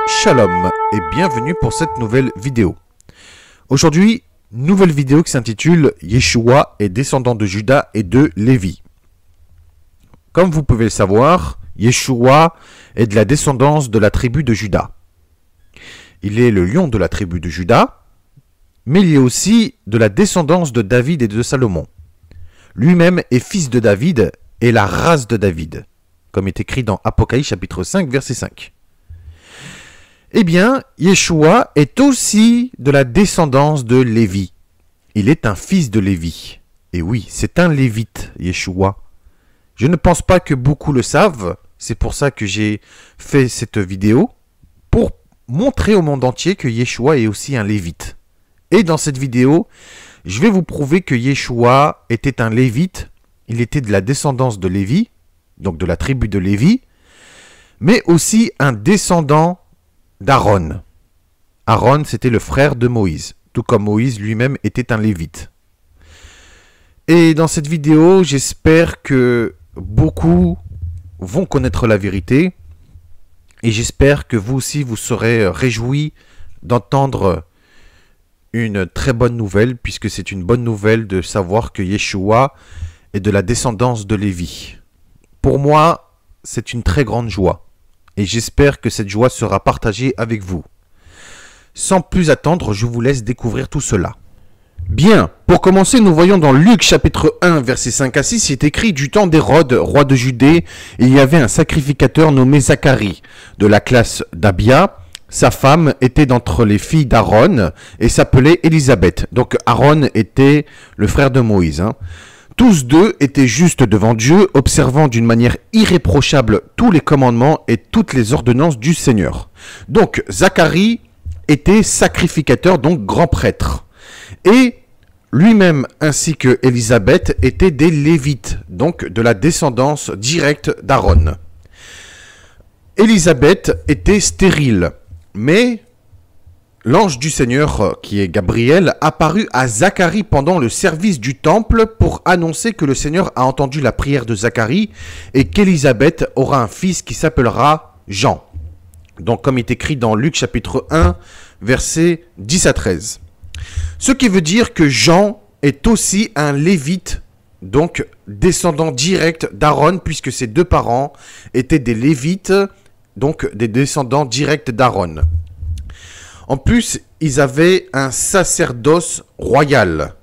Shalom et bienvenue pour cette nouvelle vidéo. Aujourd'hui, nouvelle vidéo qui s'intitule Yeshua est descendant de Juda et de Lévi. Comme vous pouvez le savoir, Yeshua est de la descendance de la tribu de Juda. Il est le lion de la tribu de Juda, mais il est aussi de la descendance de David et de Salomon. Lui-même est fils de David et la race de David, comme est écrit dans Apocalypse chapitre 5, verset 5. Eh bien, Yeshua est aussi de la descendance de Lévi. Il est un fils de Lévi. Et oui, c'est un lévite, Yeshua. Je ne pense pas que beaucoup le savent. C'est pour ça que j'ai fait cette vidéo, pour montrer au monde entier que Yeshua est aussi un lévite. Et dans cette vidéo, je vais vous prouver que Yeshua était un lévite. Il était de la descendance de Lévi, donc de la tribu de Lévi, mais aussi un descendant d'Aaron. Aaron, c'était le frère de Moïse, tout comme Moïse lui-même était un lévite. Et dans cette vidéo, j'espère que beaucoup vont connaître la vérité, et j'espère que vous aussi vous serez réjouis d'entendre une très bonne nouvelle, puisque c'est une bonne nouvelle de savoir que Yeshua est de la descendance de Lévi. Pour moi, c'est une très grande joie. Et j'espère que cette joie sera partagée avec vous. Sans plus attendre, je vous laisse découvrir tout cela. Bien, pour commencer, nous voyons dans Luc chapitre 1, versets 5 à 6, il est écrit « Du temps d'Hérode, roi de Judée, il y avait un sacrificateur nommé Zacharie, de la classe d'Abia. Sa femme était d'entre les filles d'Aaron et s'appelait Élisabeth. » Donc Aaron était le frère de Moïse. Tous deux étaient justes devant Dieu, observant d'une manière irréprochable tous les commandements et toutes les ordonnances du Seigneur. Donc, Zacharie était sacrificateur, donc grand prêtre. Et lui-même ainsi que Élisabeth étaient des Lévites, donc de la descendance directe d'Aaron. Élisabeth était stérile, mais l'ange du Seigneur, qui est Gabriel, apparut à Zacharie pendant le service du temple pour annoncer que le Seigneur a entendu la prière de Zacharie et qu'Élisabeth aura un fils qui s'appellera Jean. Donc comme il est écrit dans Luc chapitre 1, versets 10 à 13. Ce qui veut dire que Jean est aussi un lévite, donc descendant direct d'Aaron, puisque ses deux parents étaient des lévites, donc des descendants directs d'Aaron. En plus, ils avaient un sacerdoce royal,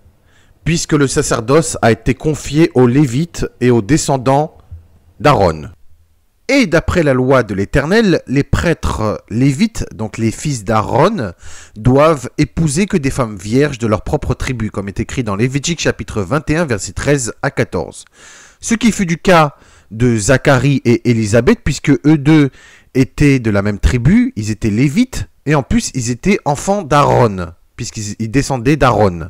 puisque le sacerdoce a été confié aux Lévites et aux descendants d'Aaron. Et d'après la loi de l'Éternel, les prêtres lévites, donc les fils d'Aaron, doivent épouser que des femmes vierges de leur propre tribu, comme est écrit dans Lévitique chapitre 21, versets 13 à 14. Ce qui fut du cas de Zacharie et Élisabeth, puisque eux deux étaient de la même tribu, ils étaient lévites, et en plus, ils étaient enfants d'Aaron, puisqu'ils descendaient d'Aaron.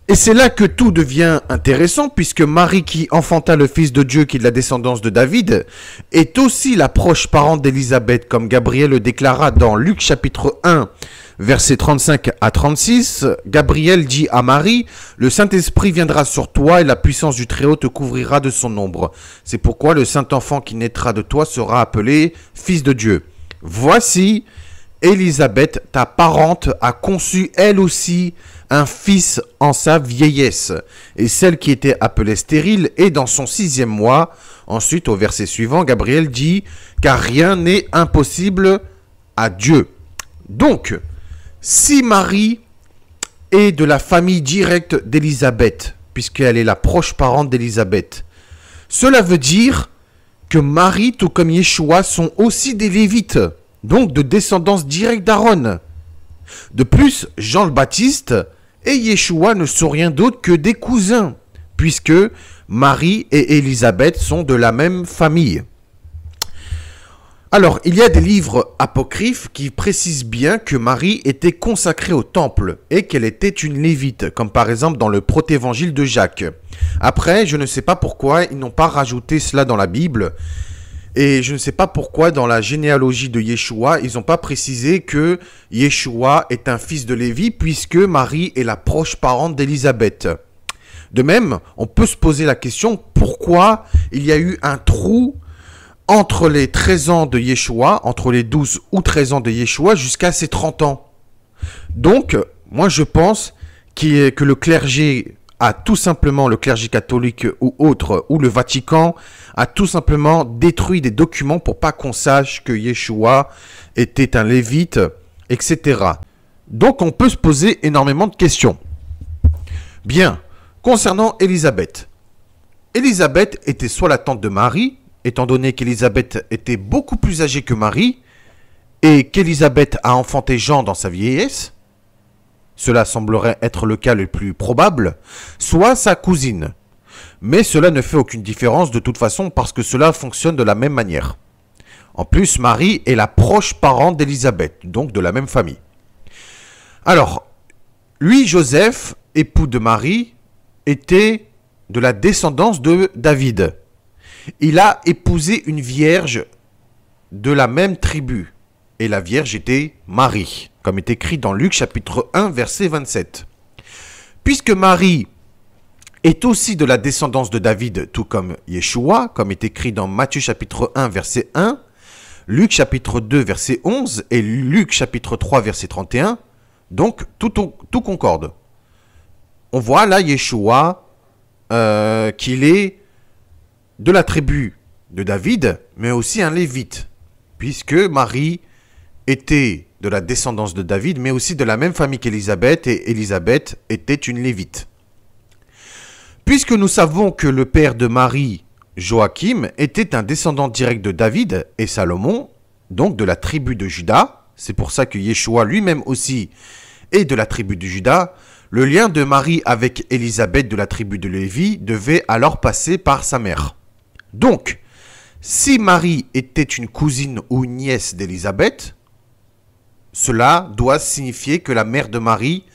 Et c'est là que tout devient intéressant, puisque Marie qui enfanta le Fils de Dieu, qui est de la descendance de David, est aussi la proche parente d'Élisabeth, comme Gabriel le déclara dans Luc chapitre 1, versets 35 à 36. Gabriel dit à Marie, « Le Saint-Esprit viendra sur toi et la puissance du Très-Haut te couvrira de son ombre. C'est pourquoi le Saint-Enfant qui naîtra de toi sera appelé Fils de Dieu. Voici... Élisabeth, ta parente, a conçu elle aussi un fils en sa vieillesse, et celle qui était appelée stérile est dans son 6e mois. » Ensuite, au verset suivant, Gabriel dit « Car rien n'est impossible à Dieu. » Donc, si Marie est de la famille directe d'Élisabeth, puisqu'elle est la proche parente d'Élisabeth, cela veut dire que Marie, tout comme Yeshua, sont aussi des Lévites, donc de descendance directe d'Aaron. De plus, Jean le Baptiste et Yeshua ne sont rien d'autre que des cousins, puisque Marie et Élisabeth sont de la même famille. Alors, il y a des livres apocryphes qui précisent bien que Marie était consacrée au temple et qu'elle était une lévite, comme par exemple dans le protévangile de Jacques. Après, je ne sais pas pourquoi ils n'ont pas rajouté cela dans la Bible. Et je ne sais pas pourquoi dans la généalogie de Yeshua, ils n'ont pas précisé que Yeshua est un fils de Lévi, puisque Marie est la proche parente d'Élisabeth. De même, on peut se poser la question pourquoi il y a eu un trou entre les 13 ans de Yeshua, entre les 12 ou 13 ans de Yeshua jusqu'à ses 30 ans. Donc, moi je pense que le clergé a tout simplement, le clergé catholique ou autre, ou le Vatican, a tout simplement détruit des documents pour pas qu'on sache que Yeshua était un lévite, etc. Donc on peut se poser énormément de questions. Bien, concernant Élisabeth. Élisabeth était soit la tante de Marie, étant donné qu'Élisabeth était beaucoup plus âgée que Marie, et qu'Élisabeth a enfanté Jean dans sa vieillesse, cela semblerait être le cas le plus probable, soit sa cousine. Mais cela ne fait aucune différence de toute façon parce que cela fonctionne de la même manière. En plus, Marie est la proche parente d'Élisabeth, donc de la même famille. Alors, lui, Joseph, époux de Marie, était de la descendance de David. Il a épousé une vierge de la même tribu. Et la vierge était Marie, comme est écrit dans Luc chapitre 1, verset 27. Puisque Marie est aussi de la descendance de David, tout comme Yeshua, comme est écrit dans Matthieu chapitre 1, verset 1, Luc chapitre 2, verset 11 et Luc chapitre 3, verset 31, donc tout concorde. On voit là Yeshua qu'il est de la tribu de David, mais aussi un lévite, puisque Marie était de la descendance de David, mais aussi de la même famille qu'Élisabeth, et Élisabeth était une lévite. Puisque nous savons que le père de Marie, Joachim, était un descendant direct de David et Salomon, donc de la tribu de Juda, c'est pour ça que Yeshua lui-même aussi est de la tribu de Juda, le lien de Marie avec Élisabeth de la tribu de Lévi devait alors passer par sa mère. Donc, si Marie était une cousine ou une nièce d'Élisabeth, cela doit signifier que la mère de Marie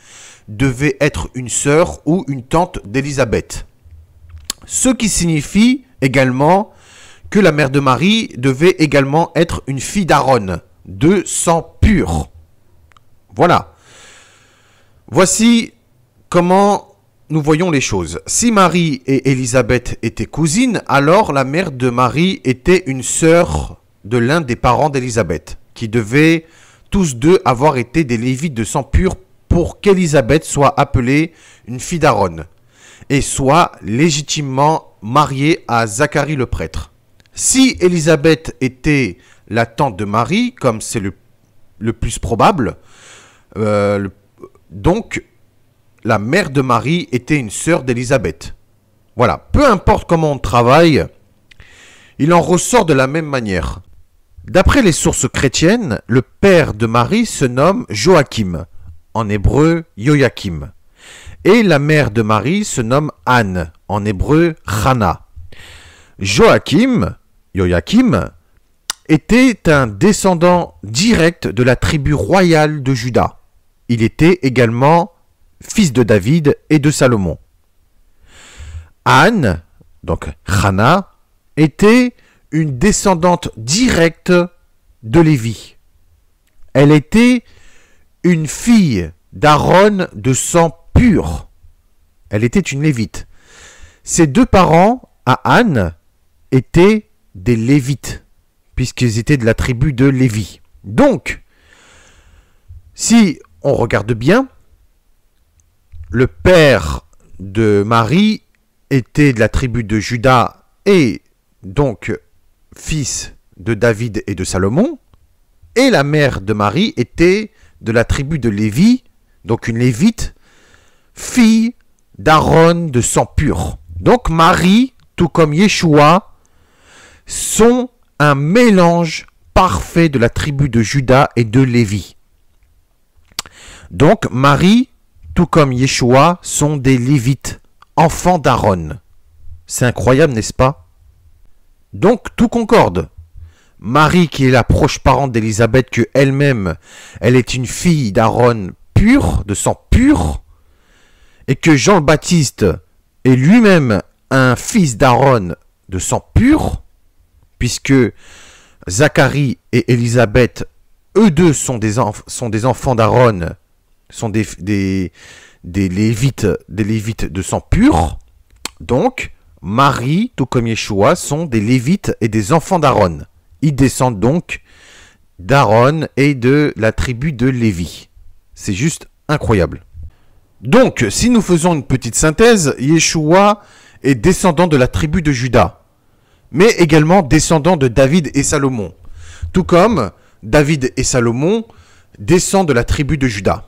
devait être une sœur ou une tante d'Élisabeth. Ce qui signifie également que la mère de Marie devait également être une fille d'Aaron, de sang pur. Voilà. Voici comment nous voyons les choses. Si Marie et Élisabeth étaient cousines, alors la mère de Marie était une sœur de l'un des parents d'Élisabeth, qui devaient tous deux avoir été des Lévites de sang pur pour qu'Élisabeth soit appelée une fille d'Aaron et soit légitimement mariée à Zacharie le prêtre. Si Élisabeth était la tante de Marie, comme c'est le plus probable, donc la mère de Marie était une sœur d'Élisabeth. Voilà, peu importe comment on travaille, il en ressort de la même manière. D'après les sources chrétiennes, le père de Marie se nomme Joachim, en hébreu Joachim, et la mère de Marie se nomme Anne, en hébreu Chana. Joachim, était un descendant direct de la tribu royale de Juda. Il était également fils de David et de Salomon. Anne, donc Chana, était une descendante directe de Lévi. Elle était une fille d'Aaron de sang pur. Elle était une lévite. Ses deux parents, à Anne, étaient des lévites, puisqu'ils étaient de la tribu de Lévi. Donc, si on regarde bien, le père de Marie était de la tribu de Juda et donc fils de David et de Salomon, et la mère de Marie était de la tribu de Lévi, donc une lévite, fille d'Aaron de sang pur. Donc Marie, tout comme Yeshua, sont un mélange parfait de la tribu de Juda et de Lévi. Donc Marie, tout comme Yeshua, sont des Lévites, enfants d'Aaron. C'est incroyable, n'est-ce pas? Donc tout concorde. Marie, qui est la proche parente d'Élisabeth, que elle-même, elle est une fille d'Aaron pur, de sang pur, et que Jean le Baptiste est lui-même un fils d'Aaron de sang pur, puisque Zacharie et Élisabeth, eux deux sont des enfants d'Aaron, sont des lévites de sang pur. Donc, Marie, tout comme Yeshua, sont des Lévites et des enfants d'Aaron. Ils descendent donc d'Aaron et de la tribu de Lévi. C'est juste incroyable. Donc, si nous faisons une petite synthèse, Yeshua est descendant de la tribu de Juda, mais également descendant de David et Salomon. Tout comme David et Salomon descendent de la tribu de Juda.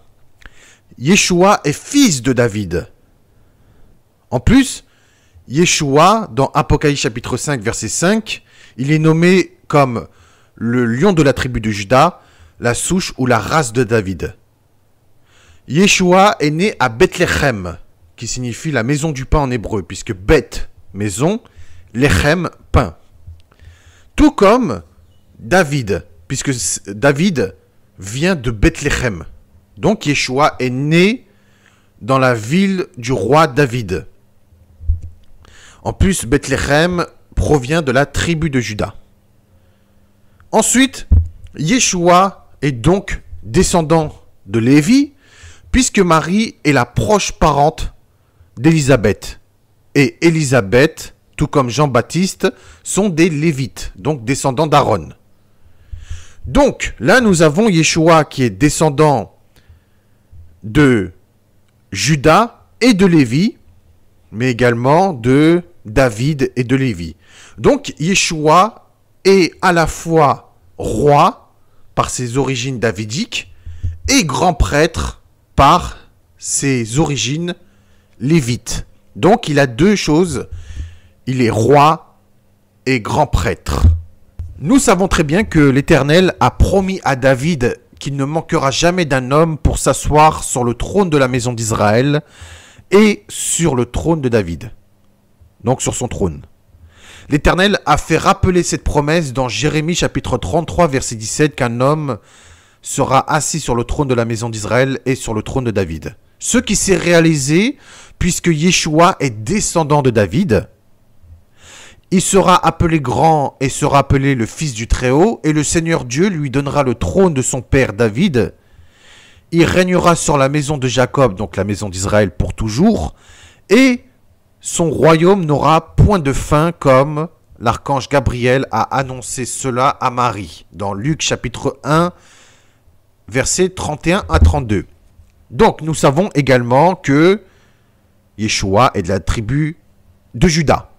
Yeshua est fils de David. En plus, Yeshua, dans Apocalypse chapitre 5, verset 5, il est nommé comme le lion de la tribu de Juda, la souche ou la race de David. Yeshua est né à Bethléem, qui signifie la maison du pain en hébreu, puisque Beth, maison, Lechem, pain. Tout comme David, puisque David vient de Bethléem. Donc Yeshua est né dans la ville du roi David. En plus, Bethléem provient de la tribu de Juda. Ensuite, Yeshua est donc descendant de Lévi, puisque Marie est la proche parente d'Élisabeth. Et Élisabeth, tout comme Jean-Baptiste, sont des Lévites, donc descendants d'Aaron. Donc, là, nous avons Yeshua qui est descendant de Juda et de Lévi, mais également de David et de Lévi. Donc, Yeshua est à la fois roi par ses origines davidiques et grand prêtre par ses origines lévites. Donc, il a deux choses. Il est roi et grand prêtre. Nous savons très bien que l'Éternel a promis à David qu'il ne manquera jamais d'un homme pour s'asseoir sur le trône de la maison d'Israël et sur le trône de David. Donc sur son trône. L'Éternel a fait rappeler cette promesse dans Jérémie chapitre 33 verset 17 qu'un homme sera assis sur le trône de la maison d'Israël et sur le trône de David. Ce qui s'est réalisé puisque Yeshua est descendant de David. Il sera appelé grand et sera appelé le Fils du Très-Haut, et le Seigneur Dieu lui donnera le trône de son père David. Il régnera sur la maison de Jacob, donc la maison d'Israël, pour toujours, et son royaume n'aura point de fin, comme l'archange Gabriel a annoncé cela à Marie, dans Luc chapitre 1, versets 31 à 32. Donc nous savons également que Yeshua est de la tribu de Juda.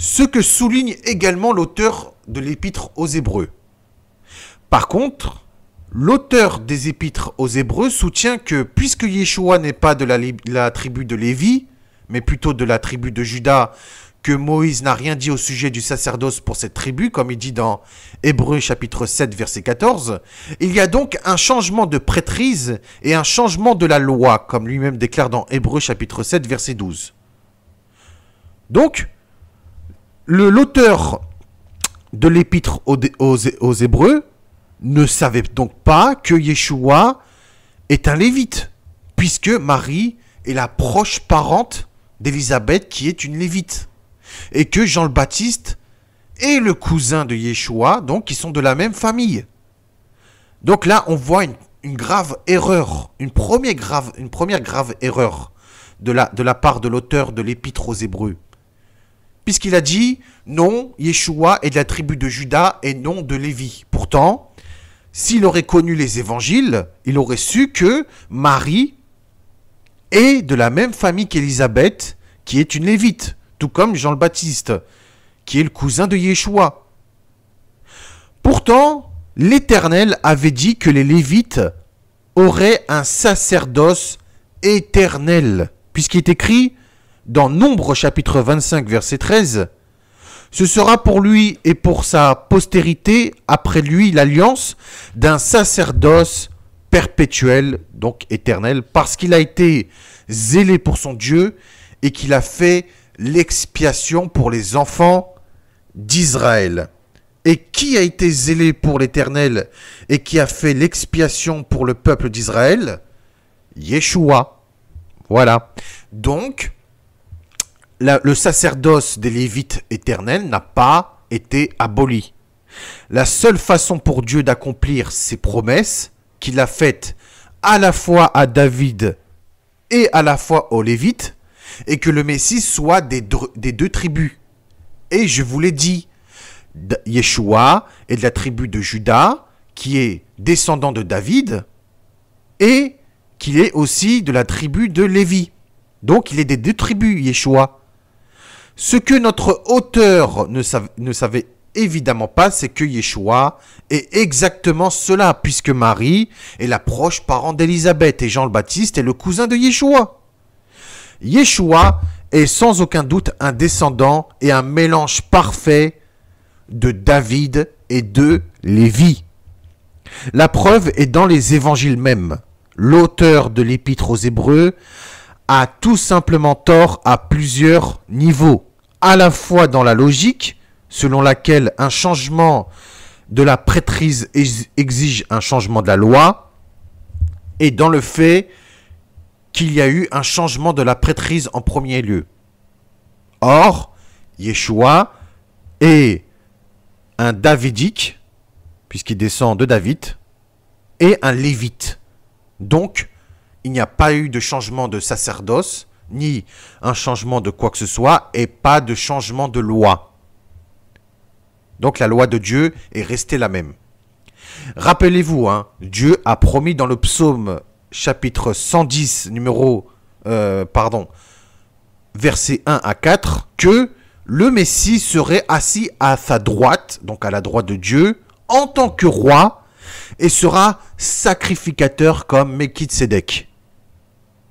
Ce que souligne également l'auteur de l'épître aux Hébreux. Par contre, l'auteur des épîtres aux Hébreux soutient que puisque Yeshua n'est pas de la tribu de Lévi, mais plutôt de la tribu de Juda, que Moïse n'a rien dit au sujet du sacerdoce pour cette tribu, comme il dit dans Hébreux chapitre 7 verset 14, il y a donc un changement de prêtrise et un changement de la loi, comme lui-même déclare dans Hébreux chapitre 7 verset 12. Donc, l'auteur de l'épître aux Hébreux ne savait donc pas que Yeshua est un Lévite, puisque Marie est la proche parente d'Élisabeth qui est une Lévite, et que Jean le Baptiste est le cousin de Yeshua, donc ils sont de la même famille. Donc là, on voit une grave erreur, une première grave erreur de la part de l'auteur de l'épître aux Hébreux. Puisqu'il a dit, non, Yeshua est de la tribu de Juda et non de Lévi. Pourtant, s'il aurait connu les évangiles, il aurait su que Marie est de la même famille qu'Élisabeth, qui est une Lévite, tout comme Jean le Baptiste, qui est le cousin de Yeshua. Pourtant, l'Éternel avait dit que les Lévites auraient un sacerdoce éternel, puisqu'il est écrit dans Nombre chapitre 25 verset 13, « Ce sera pour lui et pour sa postérité après lui l'alliance d'un sacerdoce perpétuel, donc éternel, parce qu'il a été zélé pour son Dieu et qu'il a fait l'expiation pour les enfants d'Israël. » Et qui a été zélé pour l'Éternel et qui a fait l'expiation pour le peuple d'Israël? Yeshua. Voilà. Donc, le sacerdoce des Lévites éternels n'a pas été aboli. La seule façon pour Dieu d'accomplir ses promesses, qu'il a faites à la fois à David et à la fois aux Lévites, et que le Messie soit des deux tribus. Et je vous l'ai dit, Yeshua est de la tribu de Juda, qui est descendant de David, et qu'il est aussi de la tribu de Lévi. Donc il est des deux tribus, Yeshua. Ce que notre auteur ne savait évidemment pas, c'est que Yeshua est exactement cela, puisque Marie est la proche parente d'Élisabeth, et Jean le Baptiste est le cousin de Yeshua. Yeshua est sans aucun doute un descendant et un mélange parfait de David et de Lévi. La preuve est dans les évangiles même. L'auteur de l'épître aux Hébreux a tout simplement tort à plusieurs niveaux. À la fois dans la logique, selon laquelle un changement de la prêtrise exige un changement de la loi, et dans le fait qu'il y a eu un changement de la prêtrise en premier lieu. Or, Yeshua est un davidique, puisqu'il descend de David, et un lévite. Donc, il n'y a pas eu de changement de sacerdoce, ni un changement de quoi que ce soit, et pas de changement de loi. Donc la loi de Dieu est restée la même. Rappelez-vous, Dieu a promis dans le psaume chapitre 110, versets 1 à 4, que le Messie serait assis à sa droite, donc à la droite de Dieu, en tant que roi, et sera sacrificateur comme Melchizedek.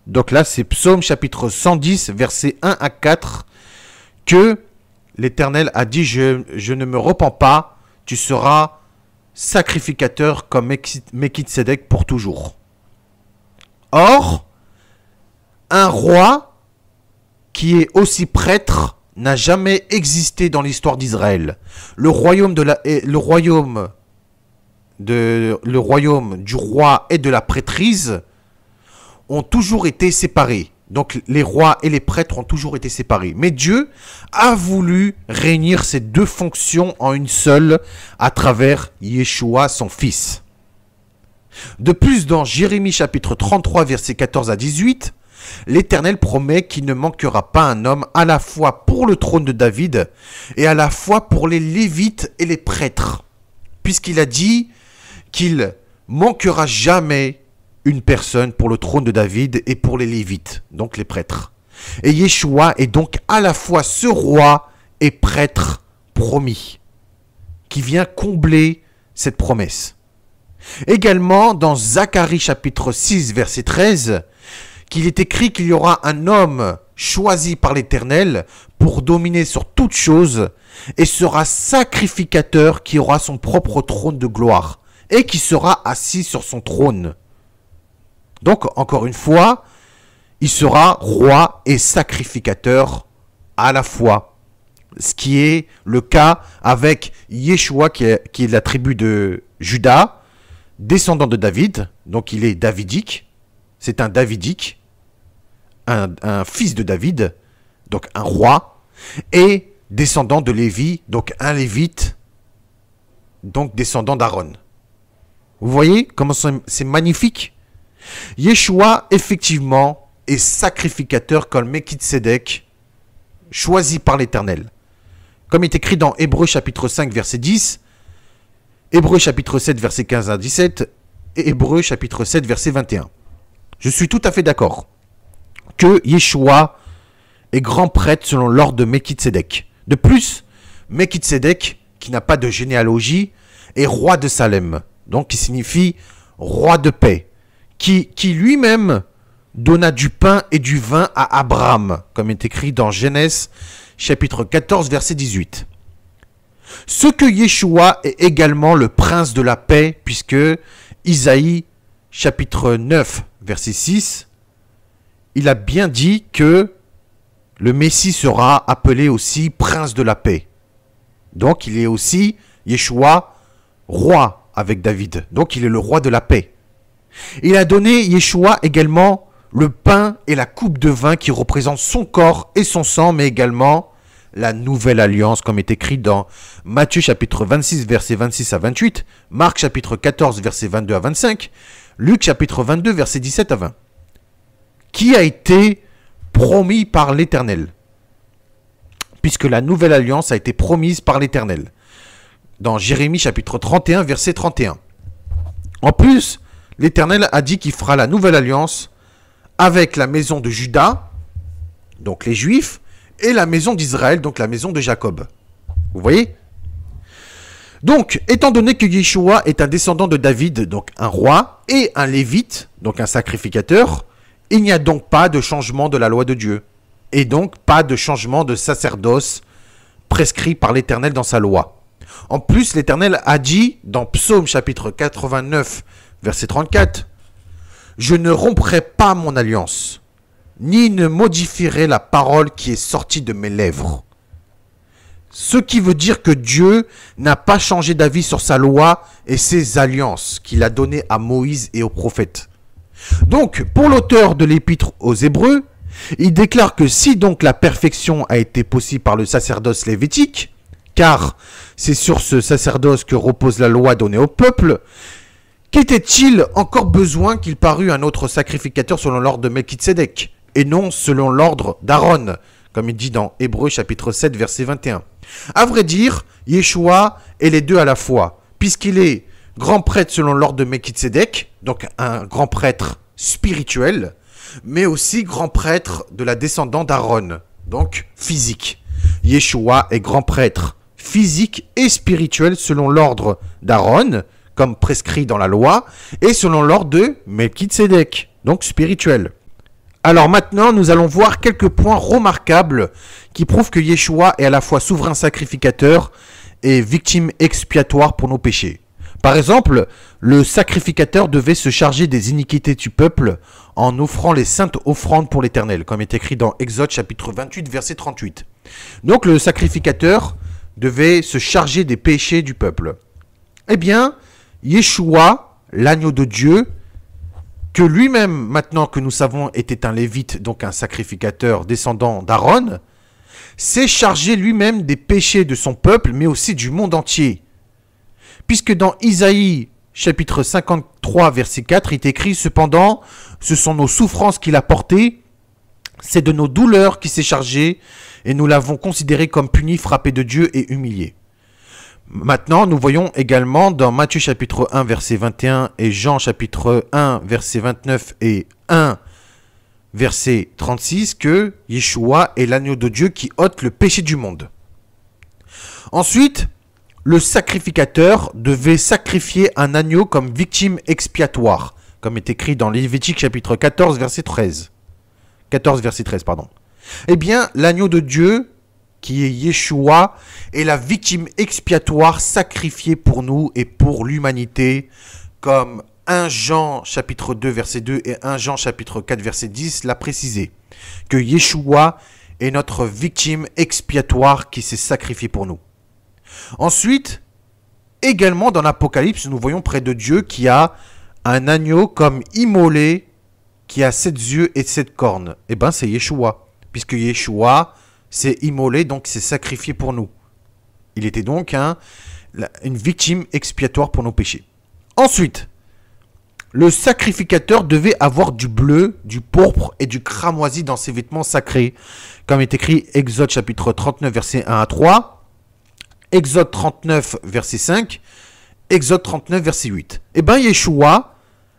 Donc là, c'est Psaume chapitre 110, versets 1 à 4, que l'Éternel a dit, je ne me repens pas, tu seras sacrificateur comme Melchizedek pour toujours. Or, un roi qui est aussi prêtre n'a jamais existé dans l'histoire d'Israël. Le royaume du roi et de la prêtrise ont toujours été séparés. Donc les rois et les prêtres ont toujours été séparés. Mais Dieu a voulu réunir ces deux fonctions en une seule à travers Yeshua, son fils. De plus, dans Jérémie chapitre 33, versets 14 à 18, l'Éternel promet qu'il ne manquera pas un homme à la fois pour le trône de David et à la fois pour les Lévites et les prêtres, puisqu'il a dit qu'il manquera jamais une personne pour le trône de David et pour les Lévites, donc les prêtres. Et Yeshua est donc à la fois ce roi et prêtre promis, qui vient combler cette promesse. Également, dans Zacharie chapitre 6, verset 13, qu'il est écrit qu'il y aura un homme choisi par l'Éternel pour dominer sur toute chose et sera sacrificateur qui aura son propre trône de gloire et qui sera assis sur son trône. Donc, encore une fois, il sera roi et sacrificateur à la fois. Ce qui est le cas avec Yeshua qui est de la tribu de Juda, descendant de David, donc il est davidique, c'est un davidique, un fils de David, donc un roi, et descendant de Lévi, donc un lévite, donc descendant d'Aaron. Vous voyez comment c'est magnifique? Yeshua, effectivement, est sacrificateur comme Melchizedek, choisi par l'Éternel. Comme il est écrit dans Hébreux chapitre 5, verset 10, Hébreux chapitre 7, verset 15 à 17, et Hébreux chapitre 7, verset 21. Je suis tout à fait d'accord que Yeshua est grand prêtre selon l'ordre de Melchizedek. De plus, Melchizedek, qui n'a pas de généalogie, est roi de Salem, donc qui signifie roi de paix, qui lui-même donna du pain et du vin à Abraham, comme est écrit dans Genèse chapitre 14, verset 18. Ce que Yeshua est également le prince de la paix, puisque Isaïe chapitre 9, verset 6, il a bien dit que le Messie sera appelé aussi prince de la paix. Donc il est aussi, Yeshua, roi avec David. Donc il est le roi de la paix. Il a donné Yeshua également le pain et la coupe de vin qui représentent son corps et son sang, mais également la nouvelle alliance, comme est écrit dans Matthieu chapitre 26, versets 26 à 28, Marc chapitre 14, versets 22 à 25, Luc chapitre 22, versets 17 à 20. Qui a été promis par l'Éternel. Puisque la nouvelle alliance a été promise par l'Éternel. Dans Jérémie chapitre 31, verset 31. En plus, l'Éternel a dit qu'il fera la nouvelle alliance avec la maison de Juda, donc les Juifs, et la maison d'Israël, donc la maison de Jacob. Vous voyez? Donc, étant donné que Yeshua est un descendant de David, donc un roi, et un lévite, donc un sacrificateur, il n'y a donc pas de changement de la loi de Dieu. Et donc, pas de changement de sacerdoce prescrit par l'Éternel dans sa loi. En plus, l'Éternel a dit, dans Psaume chapitre 89, verset 34, « Je ne romprai pas mon alliance, ni ne modifierai la parole qui est sortie de mes lèvres. » Ce qui veut dire que Dieu n'a pas changé d'avis sur sa loi et ses alliances qu'il a données à Moïse et aux prophètes. Donc, pour l'auteur de l'épître aux Hébreux, il déclare que si donc la perfection a été possible par le sacerdoce lévitique, car c'est sur ce sacerdoce que repose la loi donnée au peuple, qu'était-il encore besoin qu'il parût un autre sacrificateur selon l'ordre de Melchizedek, et non selon l'ordre d'Aaron, comme il dit dans Hébreux chapitre 7, verset 21. À vrai dire, Yeshua est les deux à la fois, puisqu'il est grand prêtre selon l'ordre de Melchizedek, donc un grand prêtre spirituel, mais aussi grand prêtre de la descendante d'Aaron, donc physique. Yeshua est grand prêtre physique et spirituel selon l'ordre d'Aaron, comme prescrit dans la loi, et selon l'ordre de Melchizedek, donc spirituel. Alors maintenant, nous allons voir quelques points remarquables qui prouvent que Yeshua est à la fois souverain sacrificateur et victime expiatoire pour nos péchés. Par exemple, le sacrificateur devait se charger des iniquités du peuple en offrant les saintes offrandes pour l'Éternel, comme est écrit dans Exode chapitre 28, verset 38. Donc le sacrificateur devait se charger des péchés du peuple. Eh bien, Yeshua, l'agneau de Dieu, que lui-même, maintenant que nous savons, était un lévite, donc un sacrificateur descendant d'Aaron, s'est chargé lui-même des péchés de son peuple, mais aussi du monde entier. Puisque dans Isaïe, chapitre 53, verset 4, il est écrit « Cependant, ce sont nos souffrances qu'il a portées, c'est de nos douleurs qu'il s'est chargé, et nous l'avons considéré comme puni, frappé de Dieu et humilié. » Maintenant, nous voyons également dans Matthieu chapitre 1, verset 21 et Jean chapitre 1, verset 29 et 1, verset 36, que Yeshua est l'agneau de Dieu qui ôte le péché du monde. Ensuite, le sacrificateur devait sacrifier un agneau comme victime expiatoire, comme est écrit dans Lévitique chapitre 14, verset 13. 14, verset 13, pardon. Eh bien, l'agneau de Dieu, qui est Yeshua, est la victime expiatoire sacrifiée pour nous et pour l'humanité, comme 1 Jean chapitre 2 verset 2 et 1 Jean chapitre 4 verset 10 l'a précisé, que Yeshua est notre victime expiatoire qui s'est sacrifiée pour nous. Ensuite, également dans l'Apocalypse, nous voyons près de Dieu qui a un agneau comme immolé, qui a 7 yeux et 7 cornes. Eh bien, c'est Yeshua, puisque Yeshua s'est immolé, donc s'est sacrifié pour nous. Il était donc une victime expiatoire pour nos péchés. Ensuite, le sacrificateur devait avoir du bleu, du pourpre et du cramoisi dans ses vêtements sacrés, comme est écrit Exode chapitre 39, versets 1 à 3, Exode 39, verset 5, Exode 39, verset 8. Eh bien, Yeshua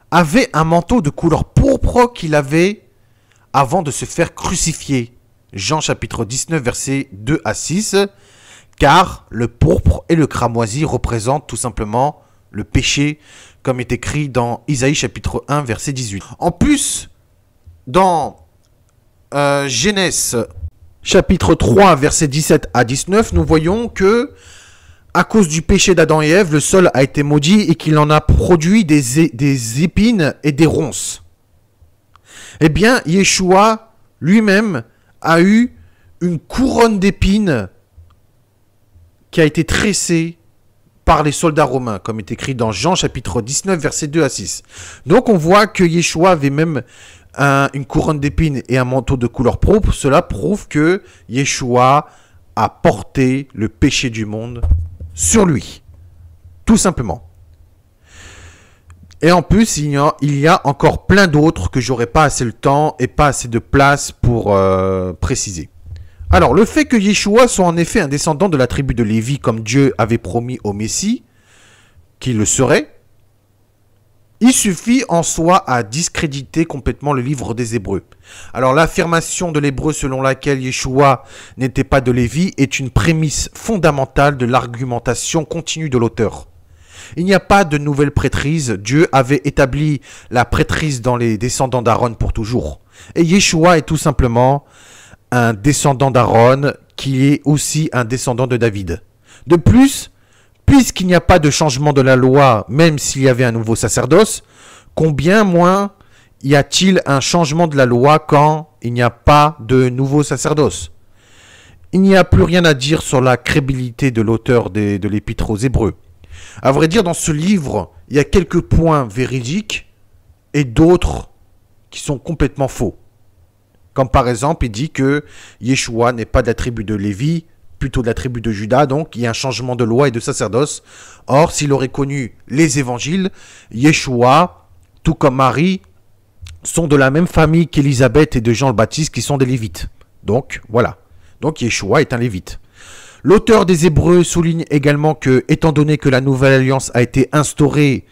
avait un manteau de couleur pourpre qu'il avait avant de se faire crucifier. Jean chapitre 19, versets 2 à 6, car le pourpre et le cramoisi représentent tout simplement le péché, comme est écrit dans Isaïe chapitre 1, verset 18. En plus, dans Genèse chapitre 3, versets 17 à 19, nous voyons que, à cause du péché d'Adam et Ève, le sol a été maudit et qu'il en a produit des épines et des ronces. Eh bien, Yeshua lui-même a eu une couronne d'épines qui a été tressée par les soldats romains, comme est écrit dans Jean chapitre 19, versets 2 à 6. Donc on voit que Yeshua avait même une couronne d'épines et un manteau de couleur pourpre. Cela prouve que Yeshua a porté le péché du monde sur lui, tout simplement. Et en plus, il y a encore plein d'autres que j'aurais pas assez le temps et pas assez de place pour préciser. Alors, le fait que Yeshua soit en effet un descendant de la tribu de Lévi, comme Dieu avait promis au Messie, qu'il le serait, il suffit en soi à discréditer complètement le livre des Hébreux. Alors, l'affirmation de l'Hébreu selon laquelle Yeshua n'était pas de Lévi est une prémisse fondamentale de l'argumentation continue de l'auteur. Il n'y a pas de nouvelle prêtrise. Dieu avait établi la prêtrise dans les descendants d'Aaron pour toujours. Et Yeshua est tout simplement un descendant d'Aaron qui est aussi un descendant de David. De plus, puisqu'il n'y a pas de changement de la loi, même s'il y avait un nouveau sacerdoce, combien moins y a-t-il un changement de la loi quand il n'y a pas de nouveau sacerdoce? Il n'y a plus rien à dire sur la crédibilité de l'auteur de l'Épître aux Hébreux. À vrai dire, dans ce livre, il y a quelques points véridiques et d'autres qui sont complètement faux. Comme par exemple, il dit que Yeshua n'est pas de la tribu de Lévi, plutôt de la tribu de Juda, donc il y a un changement de loi et de sacerdoce. Or, s'il aurait connu les évangiles, Yeshua, tout comme Marie, sont de la même famille qu'Élisabeth et de Jean le Baptiste, qui sont des Lévites. Donc, voilà. Donc, Yeshua est un Lévite. L'auteur des Hébreux souligne également que, étant donné que la nouvelle alliance a été instaurée,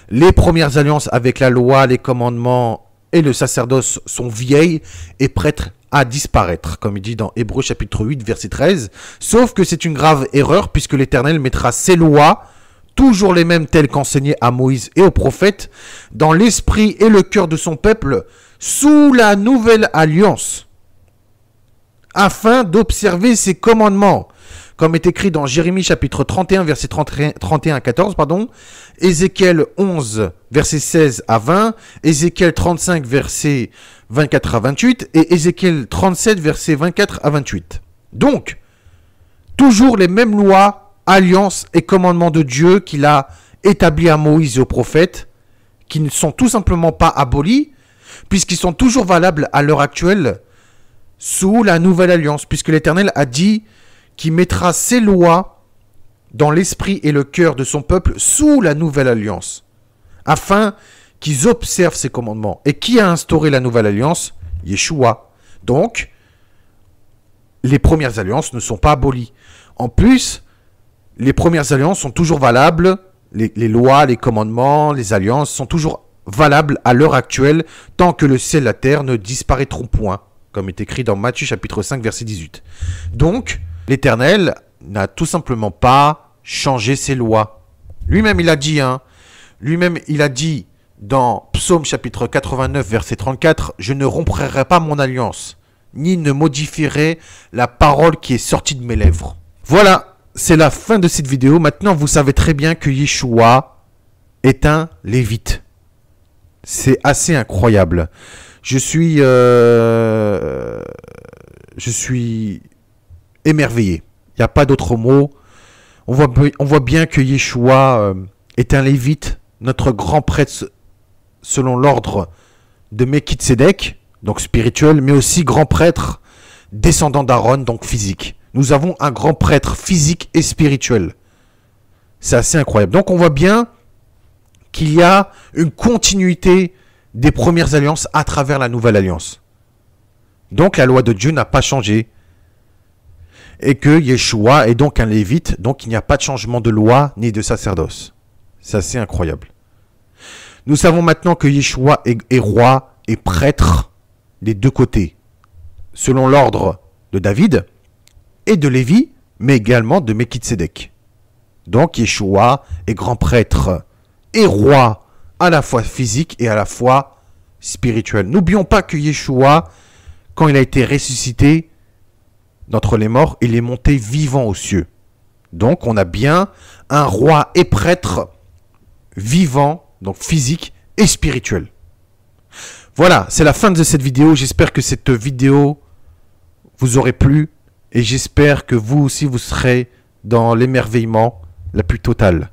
les premières alliances avec la loi, les commandements et le sacerdoce sont vieilles et prêtes à disparaître, comme il dit dans Hébreux chapitre 8, verset 13. Sauf que c'est une grave erreur, puisque l'Éternel mettra ses lois, toujours les mêmes telles qu'enseignées à Moïse et aux prophètes, dans l'esprit et le cœur de son peuple, sous la nouvelle alliance, afin d'observer ses commandements, comme est écrit dans Jérémie chapitre 31, verset 31 à 14, Ézéchiel 11, verset 16 à 20, Ézéchiel 35, verset 24 à 28, et Ézéchiel 37, verset 24 à 28. Donc, toujours les mêmes lois, alliances et commandements de Dieu qu'il a établis à Moïse et aux prophètes, qui ne sont tout simplement pas abolis, puisqu'ils sont toujours valables à l'heure actuelle, sous la nouvelle alliance, puisque l'Éternel a dit qu'il mettra ses lois dans l'esprit et le cœur de son peuple sous la nouvelle alliance, afin qu'ils observent ses commandements. Et qui a instauré la nouvelle alliance? Yeshua. Donc, les premières alliances ne sont pas abolies. En plus, les premières alliances sont toujours valables, les lois, les commandements, les alliances sont toujours valables à l'heure actuelle, tant que le ciel et la terre ne disparaîtront point, comme est écrit dans Matthieu chapitre 5, verset 18. Donc, l'Éternel n'a tout simplement pas changé ses lois. Lui-même, il a dit, dans Psaume chapitre 89, verset 34, « Je ne romprai pas mon alliance, ni ne modifierai la parole qui est sortie de mes lèvres. » Voilà, c'est la fin de cette vidéo. Maintenant, vous savez très bien que Yeshua est un Lévite. C'est assez incroyable. Je suis émerveillé. Il n'y a pas d'autre mot. On voit bien que Yeshua est un Lévite, notre grand prêtre selon l'ordre de Melchizedek, donc spirituel, mais aussi grand prêtre descendant d'Aaron, donc physique. Nous avons un grand prêtre physique et spirituel. C'est assez incroyable. Donc on voit bien qu'il y a une continuité des premières alliances à travers la nouvelle alliance. Donc la loi de Dieu n'a pas changé. Et que Yeshua est donc un Lévite, donc il n'y a pas de changement de loi ni de sacerdoce. C'est assez incroyable. Nous savons maintenant que Yeshua est roi et prêtre des deux côtés, selon l'ordre de David et de Lévi, mais également de Melchizedek. Donc Yeshua est grand prêtre et roi à la fois physique et à la fois spirituel. N'oublions pas que Yeshua, quand il a été ressuscité d'entre les morts, il est monté vivant aux cieux. Donc on a bien un roi et prêtre vivant, donc physique et spirituel. Voilà, c'est la fin de cette vidéo. J'espère que cette vidéo vous aurait plu et j'espère que vous aussi vous serez dans l'émerveillement la plus totale.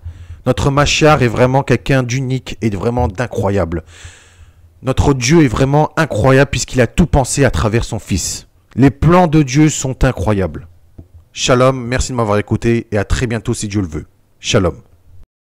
Notre Machiar est vraiment quelqu'un d'unique et vraiment d'incroyable. Notre Dieu est vraiment incroyable puisqu'il a tout pensé à travers son Fils. Les plans de Dieu sont incroyables. Shalom, merci de m'avoir écouté et à très bientôt si Dieu le veut. Shalom.